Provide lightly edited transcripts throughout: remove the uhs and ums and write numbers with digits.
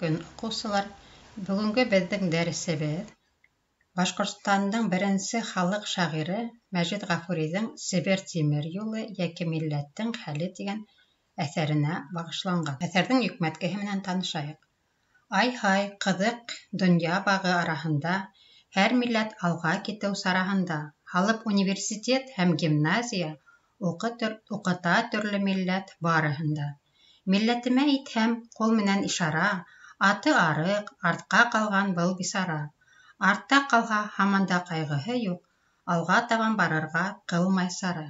Көн уҡыусылар, бөгөнгө беҙҙең дәресебеҙ Башҡортостандың беренсе халыҡ шағиры Мәжит Ғафуриҙың «Себер тимер юлы йәки милләттең хәле» тигән әҫәренә бағышланған. Әҫәрҙең йөкмәткеһе менән танышайыҡ. Ай-һай, ҡыҙыҡ донъя бағы араһында, һәр милләт алға китеү сараһында, халыҡ университет һәм гимназия уҡыта төрлө милләт барыһында. Милләтемә итһәм, ҡул менән ишара, аты арыҡ, артҡа ҡалған был бисара. Артта ҡалһа, һаман да ҡайғыһы юҡ, алға табан барырға ҡылмай сара.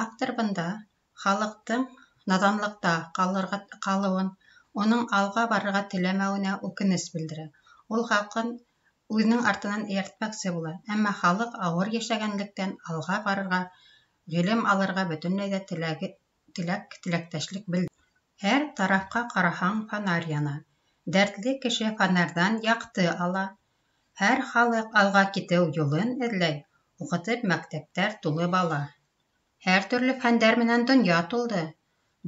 Автор бында халыҡтың наҙанлыҡта ҡалыуын, уның алға барырға теләмәүенә үкенес белдерә. Ул хаҡын үҙенең артынан эйәртмәксе була, әммә халыҡ ауыр йәшәгәнлектән алға барырға, ғилем алырға бөтөнләй ҙә теләктәшлек белдерә. Һәр тарафҡа ҡараһаң, фонарь яна. Дәртле кеше фонарҙан яҡты ала. Һәр халыҡ алға китеү юлын эҙләй, уҡытып мәктәптәр тулы бала. Һәр төрлө фәндәр менән донъя тулды.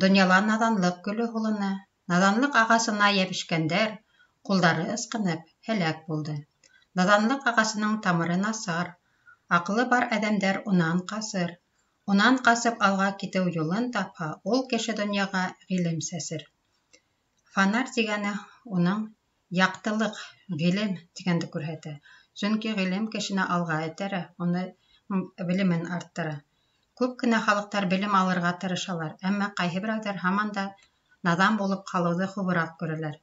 Донъяла наҙанлыҡ гөлө һулыны. Наҙанлыҡ ағасына йәбешкәндәр, ҡулдары ысҡынып, һәләк булды. Наҙанлыҡ ағасының тамыры насар. Аҡлы бар әҙәмдәр унан ҡасыр. Унан ҡасып алға китеү юлын тапһа, ул кеше донъяға ғилем сәсер. Фонарь тигәне уның яҡтылыҡ, ғилем тигәнде күрһәтә. Сөнки ғилем кешене алға этәрә, уны белемен арттыра. Күп кенә халыҡтар белем алырға тырышалар, әммә ҡайһы берәүҙәр һаман да наҙан булып ҡалыуҙы хубыраҡ күрәләр.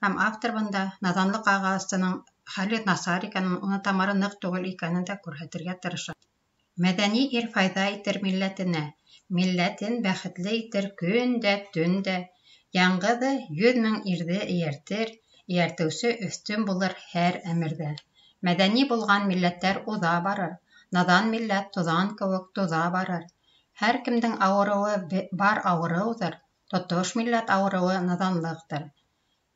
Һәм автор бында наҙанлыҡ ағасының хәле насар икәнен, уның тамыры ныҡ түгел икәнен дә күрһәтергә тырыша. Мәҙәни ир файҙа итер милләтенә, милләтен бәхетле итер көн дә, төн дә. Яңғыҙы 100 000 ирҙе эйәртер, эйәртеүсе өҫтөн булыр һәр әмерҙә. Мәҙәни булған милләттәр уҙа барыр, наҙан милләт туҙан кеүек туҙа барыр. Һәр кемдең ауырыуы бар ауырыуҙыр, тотош милләт ауырыуы наҙанлыҡтыр.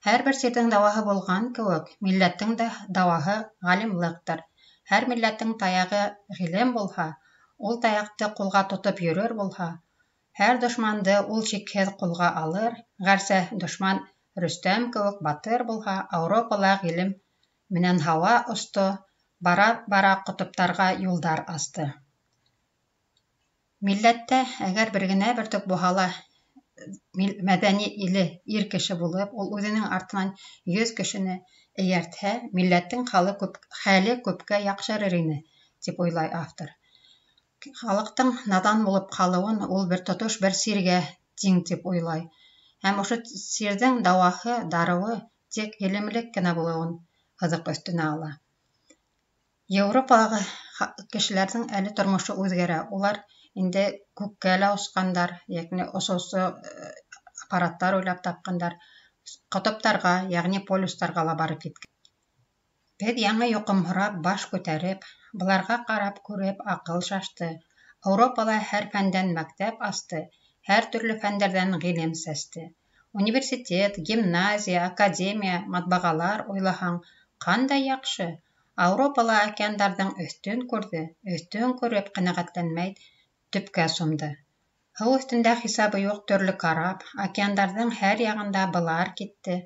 Һәр бер сирҙең дауаһы булған кеүек, милләттең дә дауаһы ғалимлыҡтыр. Һәр милләттең таяғы ғилем булһа, ул таяҡты ҡулға тотоп йөрөр булһа, һәр дошманды ул шикһеҙ ҡулға алыр, гәрсә дошман Рөстәм кеүек батыр булһа, Ауропала ғилем менән һауа осто, бара-бара ҡотоптарға юлдар асты. Милләттә әгәр бер генә бөртөк булһа ла мәҙәни иле ир кеше булып, ул үҙенең артынан 100 кешене эйәртһә, милләттең хәле күпкә яҡшырыр ине, тип уйлай автор. Халыҡтың наҙан булып ҡалыуын ул бер тотош бер сиргә тиң тип уйлай. Һәм ошо сирҙең дауаһы, дарыуы тик ғилемлек кенә булыуын һыҙыҡ өҫтөнә ала. Европалағы кешеләрҙең әле тормошо үҙгәрә. Улар инде күккә лә осҡандар, йәғни осоусы аппараттар уйлап тапҡандар, ҡотоптарға, йәғни полюстарға ла барып еткән. Беҙ яңы йоҡомһорап, баш күтәреп, быларға ҡарап күреп, аҡыл шашты. Ауропала һәр фәндән мәктәп асты, һәр төрлө фәндәрҙән ғилем сәсте. Университет, гимназия, академия, матбағалар уйлаһаң, ҡандай яҡшы. Ауропала океандарҙың өҫтөн күрҙе, өҫтөн күреп ҡәнәғәтләнмәй төпкә сумды. Һыу өҫтөндә хисабы юҡ төрлө карап, океандарҙың һәр яғында былар китте.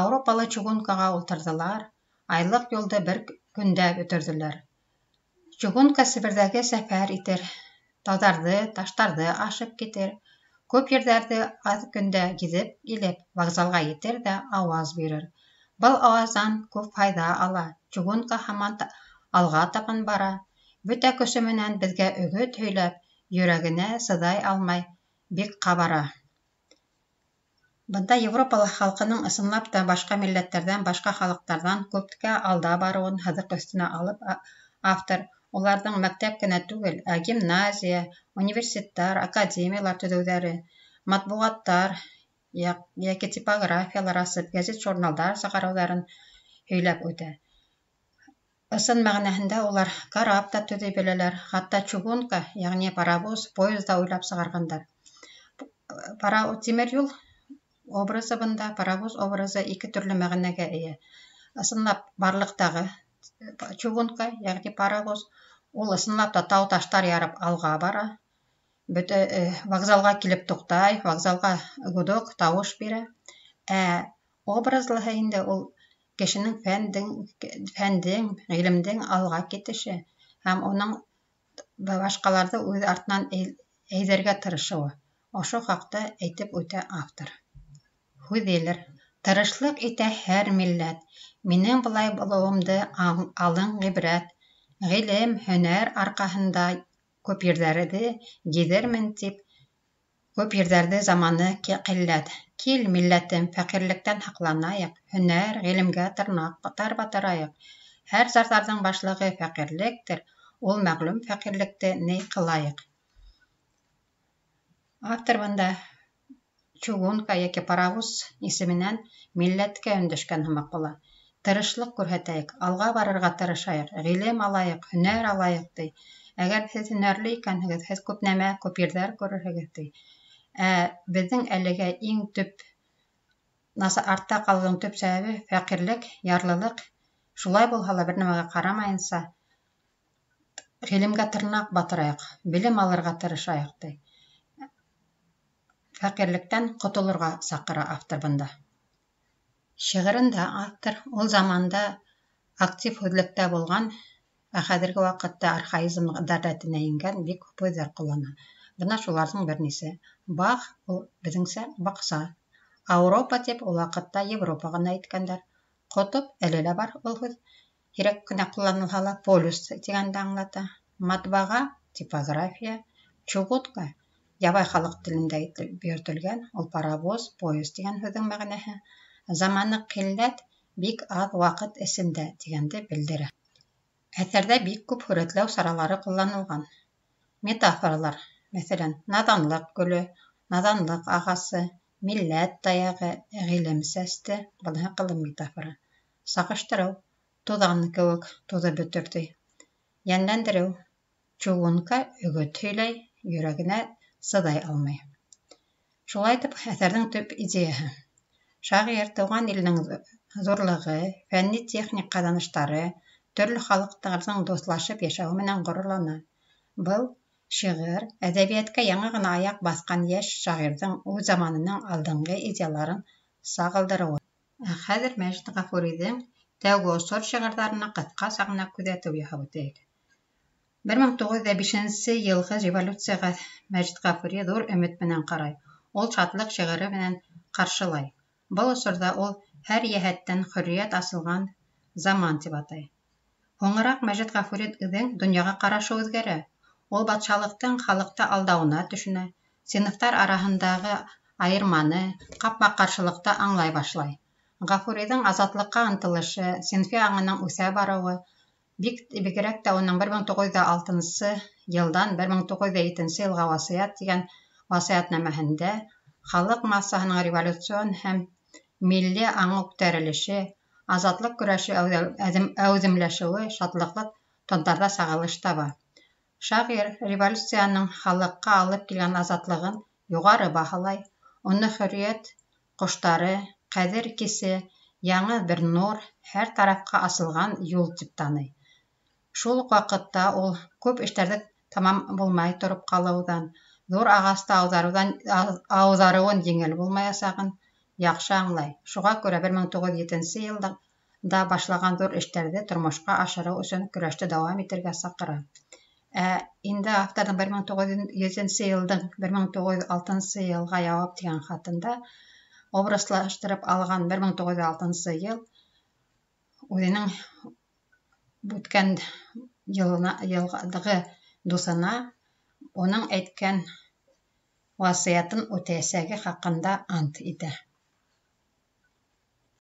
Ауропалы чугункаға ултырҙылар, айлыҡ юлды бер көндә бөтөрҙөләр. Чугунка Себерҙәге сәфәр итер, тауҙарҙы, таштарҙы ашып китер, күп ерҙәрҙе аҙ көндә гиҙеп килеп, вокзалға етер ҙә ауаз бирер. Был ауаздан күп файҙа ала. Чугунка һаман алға табан бара. Бөтә көсө менән беҙгә өгөт һөйләп, йөрәгенә сыҙай алмай, бик ҡабара. Бында Европа халҡының ысынлап та башҡа милләттәрҙән, башҡа халыҡтарҙан күпкә алда барыуын һыҙыҡ өҫтөнә алып, автор уларҙың мәктәп кенә түгел, ә гимназия, университеттар, академиялар төҙөүҙәре, матбуғаттар йәки типографиялар асып, гәзит-журналдар сығарыуҙарын һөйләп үтә. Ысын мәғәнәһендә улар карап та төҙөй беләләр, хатта чугунка, йәғни паровоз, поезда уйлап сығарғандар. Тимер юл образы бында, паровоз образы ике төрлө мәғәнәгә эйә. Ысынлап барлыҡтағы чугунка, йәғни паровоз, ул ысынлап та тау-таштар ярып алға бара. Вокзалға килеп туҡтай, вокзалға гудок, тауыш бирә. Ә Образлыһы инде ул кешенең фәндең, ғилемдең алға китеше һәм уның башҡаларҙы үҙ артынан әйҙәргә тырышыуы. Ошо хаҡта әйтеп үтә автор. Һүҙелер. Тырышлыҡ итә һәр милләт. Минең былай булыуымды алың ғибрәт. Ғилем, һөнәр арҡаһында күп ерҙәрҙе гиҙермен тип, күп ерҙәрҙе заманы ҡилләт. Кил, милләтем, фәҡирлектән һаҡланайыҡ, һөнәр, ғилемгә тырнаҡтар батырайыҡ. Һәр зарҙарҙың башлығы фәҡирлектер, ул мәғлүм фәҡирлекте ни ҡылайыҡ. Автор бында чугунка йәки паровоз исеменән милләткә өндәшкән һымаҡ була. Тырышлыҡ күрһәтәйек, алға барырға тырышайыҡ, ғилем алайыҡ, һөнәр алайыҡ, ти. Әгәр һеҙ һөнәрле икәнһегеҙ, һеҙ күп нәмә, күп ерҙәр күрерһегеҙ, ти. Беҙҙең әлегә иң төп артта ҡалыуҙың төп сәбәбе фәҡирлек, ярлылыҡ. Шулай булһа ла бер нәмәгә ҡарамайынса, ғилемгә тырнаҡ батырайыҡ, белем алырға тырышайыҡ, ти. Фәҡирлектән ҡотолорға саҡыра автор бында. Шиғырында автор ул заманда актив һүҙлектә булған, ә хәҙерге ваҡытта архаизмдар рәтенә ингән бик күп һүҙҙәр ҡуллана. Бына шуларҙың бер нисә. Баҡ, ул беҙҙеңсә баҡса. Ауропа тип ул ваҡытта Европа ғына әйткәндәр. Ҡотоп, әле лә бар был һүҙ. Һирәк кенә ҡулланылһа ла полюс тигәнде аңлата. Матбаға, типография, чугутка, ябай халыҡ телендә йөрөтөлгән, ул паровоз, поезд тигән һүҙҙең мәғәнәһе. Заманы ҡилләт, бик аҙ ваҡыт эсендә тигәнде белдерә. Әҫәрҙә бик күп һүрәтләү саралары ҡулланылған. Метафоралар, мәҫәлән, наҙанлыҡ гөлө, наҙанлык ағасы, милләт таяғы, ғилем сәсте, быныһы ҡылым метафора. Сағыштырыу, туҙан кеүек туҙып бөтөр, ти. Йәнләндереү, чугунка өгөт һөйләй, йөрәгенә сыҙай алмай. Шулай итеп, әҫәрҙең төп идеяһы. Шағир тыуған иленең ҙурлығы, фәнни-техник ҡаҙаныштары, төрлө халыҡтарҙың дуҫлашып йәшәүе менән ғорурлана. Был шиғыр әҙәбиәткә яңы ғына аяҡ баҫҡан йәш шағирҙың үҙ заманының алдынғы идеяларын сағылдырыуы. Хәҙер Мәжит Ғафуриҙың тәүге осор шиғырҙарына ҡыҫҡаса ғына күҙәтеү яһап үтәйек. 1905 йылғы революцияға Мәжит Ғафури ҙур өмөт менән ҡарай. Ул шатлыҡ шиғыры менән ҡаршылай. Был осорҙа ул һәр йәһәттән хөрриәт асылған заман тип атай. Һуңыраҡ Мәжит Ғафуриҙың донъяға ҡарашы үҙгәрә. Ул батшалыҡтың халыҡты алдауына төшөнә, синыфтар араһындағы айырманы, ҡапма-ҡаршылыҡты аңлай башлай. Ғафуриҙың азатлыҡҡа ынтылышы, синфи аңының үҫә барыуы, бигерәк тә уның 1906 йылдан 1907 йылға васыят тигән васыятнамәһендә халыҡ массаһының революцион һәм милли аңы күтәрелеше, азатлыҡ көрәше әүҙемләшеүе шатлыҡлы тондарҙа сағылыш таба. Шағир революцияның халыҡҡа алып килгән азатлығын юғары баһалай, уны хөрриәт ҡоштары, ҡәҙер кисе, яңы бер нур, һәр тарафҡа асылған юл тип таный. Шул уҡ ваҡытта ул күп эштәрҙе тамам булмай тороп ҡалыуҙан, ҙур ағасты ауҙарыуын еңел булмаясағын яҡшы аңлай. Шуға күрә 1907 йылда башлаған ҙур эштәрҙе тормошҡа ашырыу өсөн көрәште дауам итергә саҡыра. Инде авторҙың 1907 йылдың 1906 йылға яуап тигән хатында образлаштырып алған 1906 йыл үҙенең үткән йылдағы дуҫына уның әйткән васыятын үтәйәсәге хаҡында ант итә.